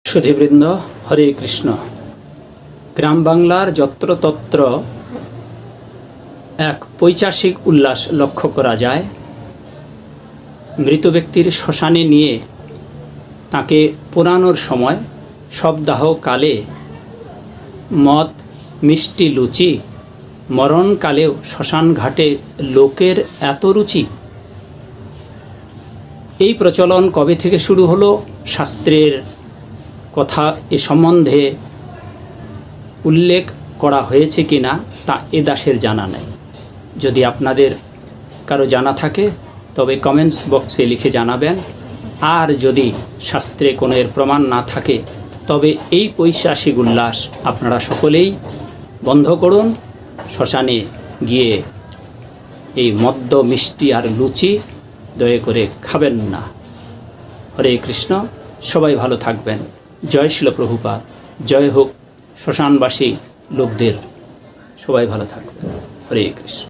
সুধীবৃন্দ, হরে কৃষ্ণ। গ্রাম বাংলার যত্রতত্র এক পৈশাচিক উল্লাস লক্ষ্য করা যায়। মৃত ব্যক্তির শ্মশানে নিয়ে তাকে পোড়ানোর সময় শবদাহকালে মদ, মিষ্টি, লুচি, মরণকালেও শ্মশান ঘাটে লোকের এত রুচি। এই প্রচলন কবে থেকে শুরু হলো, শাস্ত্রের কথা এ সম্বন্ধে উল্লেখ করা হয়েছে কি না তা এ দাসের জানা নেই। যদি আপনাদের কারো জানা থাকে তবে কমেন্টস বক্সে লিখে জানাবেন। আর যদি শাস্ত্রে কোনো এর প্রমাণ না থাকে তবে এই পৈশাচিক উল্লাস আপনারা সকলেই বন্ধ করুন। শ্মশানে গিয়ে এই মদ্য, মিষ্টি আর লুচি দয়া করে খাবেন না। হরে কৃষ্ণ। সবাই ভালো থাকবেন। জয় শিল প্রভুপাদ। জয় হোক শ্মশানবাসী লোকদের। সবাই ভালো থাকবেন। হরে কৃষ্ণ।